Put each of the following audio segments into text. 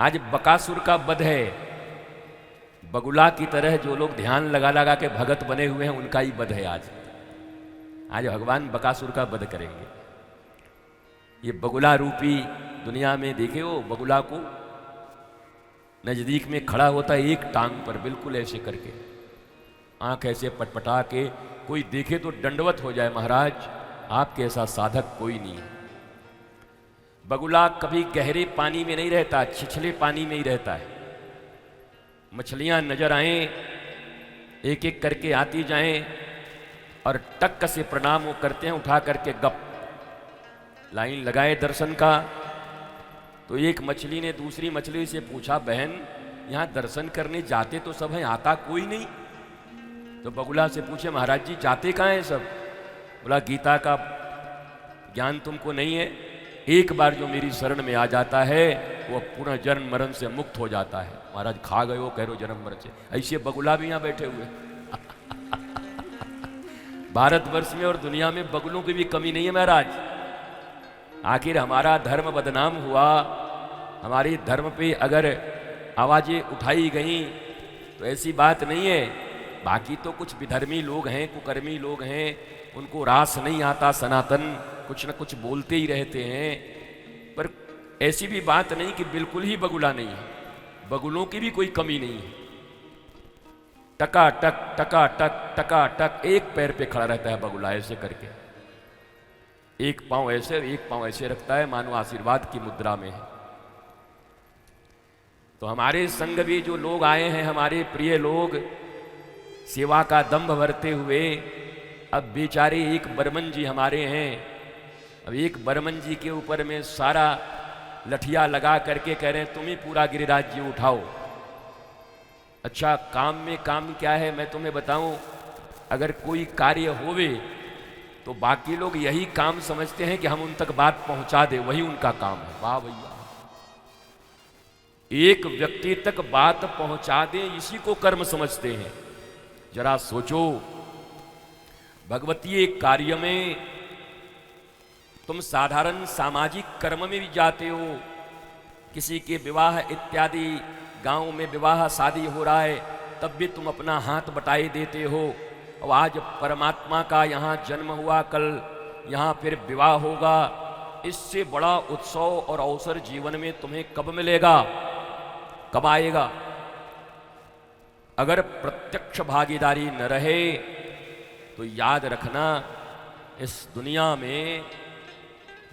आज बकासुर का वध है। बगुला की तरह जो लोग ध्यान लगा लगा के भगत बने हुए हैं उनका ही वध है आज। आज भगवान बकासुर का वध करेंगे। ये बगुला रूपी दुनिया में देखे हो, बगुला को नजदीक में खड़ा होता है एक टांग पर, बिल्कुल ऐसे करके, आंख ऐसे पटपटा के, कोई देखे तो दंडवत हो जाए, महाराज आपके ऐसा साधक कोई नहीं है। बगुला कभी गहरे पानी में नहीं रहता, छिछले पानी में ही रहता है। मछलियां नजर आए, एक एक करके आती जाएं और टक से प्रणाम वो करते हैं, उठा करके गप लाइन लगाए दर्शन का। तो एक मछली ने दूसरी मछली से पूछा, बहन यहाँ दर्शन करने जाते तो सब हैं, आता कोई नहीं। तो बगुला से पूछे, महाराज जी जाते कहाँ हैं सब? बोला, गीता का ज्ञान तुमको नहीं है, एक बार जो मेरी शरण में आ जाता है वो पूर्ण जन्म मरण से मुक्त हो जाता है। महाराज खा गए हो, कह रहे हो जन्म मरण से। ऐसे बगुला भी यहाँ बैठे हुए भारतवर्ष में और दुनिया में बगुलों की भी कमी नहीं है महाराज। आखिर हमारा धर्म बदनाम हुआ, हमारे धर्म पे अगर आवाजें उठाई गई तो ऐसी बात नहीं है। बाकी तो कुछ विधर्मी लोग हैं, कुकर्मी लोग हैं, उनको रास नहीं आता सनातन, कुछ न कुछ बोलते ही रहते हैं। पर ऐसी भी बात नहीं कि बिल्कुल ही बगुला नहीं है, बगुलों की भी कोई कमी नहीं है। टकाटक टकाटक टकाटक एक पैर पे खड़ा रहता है बगुला, ऐसे करके, एक पांव ऐसे एक पांव ऐसे रखता है, मानो आशीर्वाद की मुद्रा में है। तो हमारे संग भी जो लोग आए हैं, हमारे प्रिय लोग, सेवा का दंभ भरते हुए, अब बेचारे एक बर्मन जी हमारे हैं, अब एक बर्मन जी के ऊपर में सारा लठिया लगा करके कह रहे हैं तुम ही पूरा गिरिराज जी उठाओ। अच्छा, काम में काम क्या है मैं तुम्हें बताऊं। अगर कोई कार्य होवे तो बाकी लोग यही काम समझते हैं कि हम उन तक बात पहुंचा दे, वही उनका काम है। वाह भैया, एक व्यक्ति तक बात पहुंचा दे, इसी को कर्म समझते हैं। जरा सोचो, भगवतीय कार्य में तुम साधारण सामाजिक कर्म में भी जाते हो, किसी के विवाह इत्यादि, गांव में विवाह शादी हो रहा है, तब भी तुम अपना हाथ बटाई देते हो। और आज परमात्मा का यहाँ जन्म हुआ, कल यहाँ फिर विवाह होगा, इससे बड़ा उत्सव और अवसर जीवन में तुम्हें कब मिलेगा, कब आएगा? अगर प्रत्यक्ष भागीदारी न रहे तो याद रखना, इस दुनिया में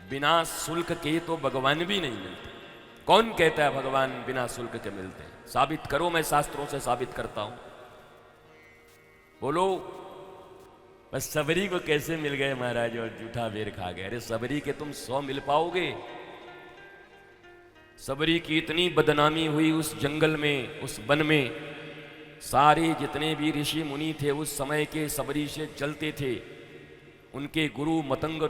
बिना शुल्क के तो भगवान भी नहीं मिलते। कौन कहता है भगवान बिना शुल्क के मिलते हैं? साबित करो, मैं शास्त्रों से साबित करता हूं। बोलो, बस सबरी को कैसे मिल गए महाराज और जूठा बेर खा गए। अरे सबरी के तुम 100 मिल पाओगे? सबरी की इतनी बदनामी हुई उस जंगल में, उस वन में, सारे जितने भी ऋषि मुनि थे उस समय के सबरी से चलते थे। उनके गुरु मतंग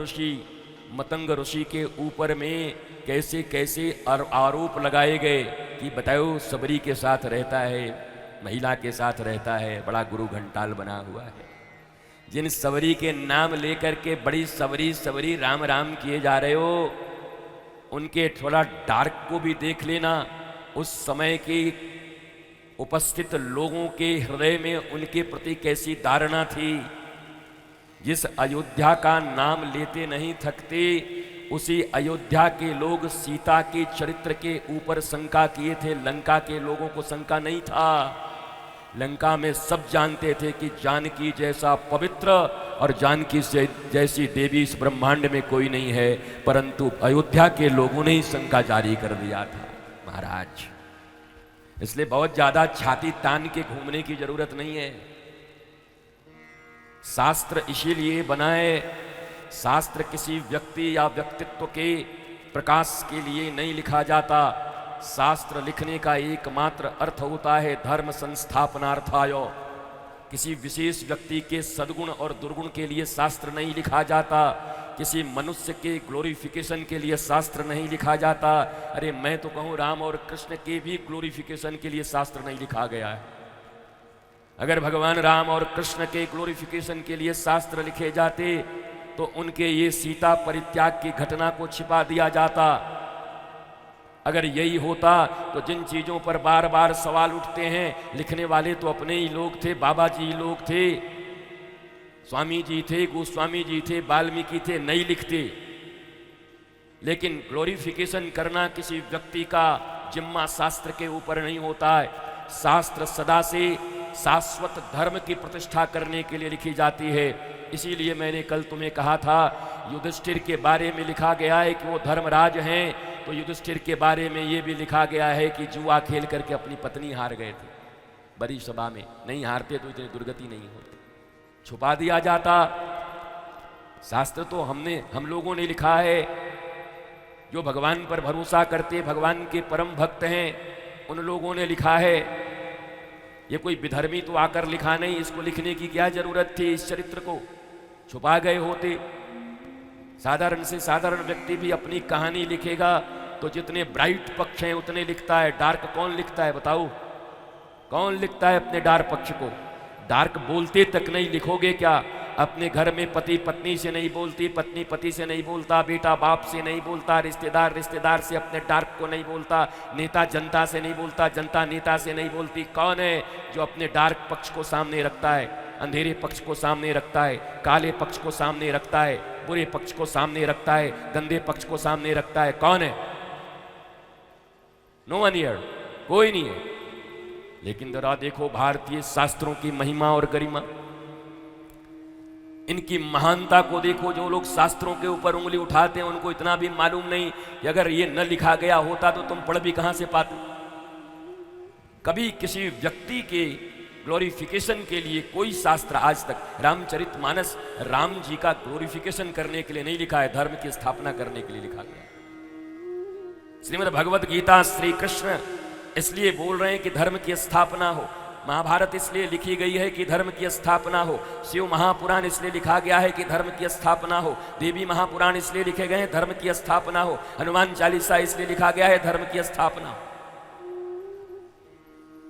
ऋषि के ऊपर में कैसे कैसे आरोप लगाए गए कि बताओ सबरी के साथ रहता है, महिला के साथ रहता है, बड़ा गुरु घंटाल बना हुआ है। जिन सबरी के नाम लेकर के बड़ी सबरी सबरी राम राम किए जा रहे हो, उनके थोड़ा डार्क को भी देख लेना। उस समय के उपस्थित लोगों के हृदय में उनके प्रति कैसी धारणा थी। जिस अयोध्या का नाम लेते नहीं थकते, उसी अयोध्या के लोग सीता के चरित्र के ऊपर शंका किए थे, लंका के लोगों को शंका नहीं था। लंका में सब जानते थे कि जानकी जैसा पवित्र और जानकी से जैसी देवी इस ब्रह्मांड में कोई नहीं है, परंतु अयोध्या के लोगों ने ही शंका जारी कर दिया था महाराज। इसलिए बहुत ज्यादा छाती तान के घूमने की जरूरत नहीं है। शास्त्र इसीलिए बनाए, शास्त्र किसी व्यक्ति या व्यक्तित्व के प्रकाश के लिए नहीं लिखा जाता। शास्त्र लिखने का एकमात्र अर्थ होता है धर्म संस्थापनार्थाय। किसी विशेष व्यक्ति के सद्गुण और दुर्गुण के लिए शास्त्र नहीं लिखा जाता, किसी मनुष्य के ग्लोरिफिकेशन के लिए शास्त्र नहीं लिखा जाता। अरे मैं तो कहूँ राम और कृष्ण के भी ग्लोरिफिकेशन के लिए शास्त्र नहीं लिखा गया है। अगर भगवान राम और कृष्ण के ग्लोरिफिकेशन के लिए शास्त्र लिखे जाते तो उनके ये सीता परित्याग की घटना को छिपा दिया जाता। अगर यही होता तो जिन चीज़ों पर बार बार सवाल उठते हैं, लिखने वाले तो अपने ही लोग थे, बाबा जी लोग थे, स्वामी जी थे, गोस्वामी जी थे, वाल्मीकि थे, नहीं लिखते। लेकिन ग्लोरिफिकेशन करना किसी व्यक्ति का जिम्मा शास्त्र के ऊपर नहीं होता है। शास्त्र सदा से शाश्वत धर्म की प्रतिष्ठा करने के लिए लिखी जाती है। इसीलिए मैंने कल तुम्हें कहा था, युधिष्ठिर के बारे में लिखा गया है कि वो धर्मराज हैं, तो युधिष्ठिर के बारे में ये भी लिखा गया है कि जुआ खेल करके अपनी पत्नी हार गए थे। बड़ी सभा में नहीं हारते तो इतनी दुर्गति नहीं होती, छुपा दिया जाता। शास्त्र तो हम लोगों ने लिखा है। जो भगवान पर भरोसा करते, भगवान के परम भक्त हैं, उन लोगों ने लिखा है। ये कोई विधर्मी तो आकर लिखा नहीं, इसको लिखने की क्या जरूरत थी? इस चरित्र को छुपा गए होते। साधारण से साधारण व्यक्ति भी अपनी कहानी लिखेगा तो जितने ब्राइट पक्ष हैं उतने लिखता है। डार्क कौन लिखता है बताओ? कौन लिखता है अपने डार्क पक्ष को? डार्क बोलते तक नहीं लिखोगे क्या? अपने घर में पति पत्नी से नहीं बोलती, पत्नी पति से नहीं बोलता, बेटा बाप से नहीं बोलता, रिश्तेदार रिश्तेदार से अपने डार्क को नहीं बोलता, नेता जनता से नहीं बोलता, जनता नेता से नहीं बोलती। कौन है जो अपने डार्क पक्ष को सामने रखता है, अंधेरे पक्ष को सामने रखता है, काले पक्ष को सामने रखता है, बुरे पक्ष को सामने रखता है, गंदे पक्ष को सामने रखता है? कौन है? नो वन हियर, कोई नहीं है। लेकिन जरा देखो भारतीय शास्त्रों की महिमा और गरिमा, इनकी महानता को देखो। जो लोग शास्त्रों के ऊपर उंगली उठाते हैं उनको इतना भी मालूम नहीं कि अगर ये न लिखा गया होता तो तुम पढ़ भी कहां से पाते। कभी किसी व्यक्ति के ग्लोरिफिकेशन के लिए कोई शास्त्र आज तक, रामचरितमानस राम जी का ग्लोरिफिकेशन करने के लिए नहीं लिखा है, धर्म की स्थापना करने के लिए लिखा गया। श्रीमद् भगवत गीता श्री कृष्ण इसलिए बोल रहे हैं कि धर्म की स्थापना हो। महाभारत इसलिए लिखी गई है कि धर्म की स्थापना हो। शिव महापुराण इसलिए लिखा गया है कि धर्म की स्थापना हो। देवी महापुराण इसलिए लिखे गए हैं धर्म की स्थापना हो। हनुमान चालीसा इसलिए लिखा गया है धर्म की स्थापना हो।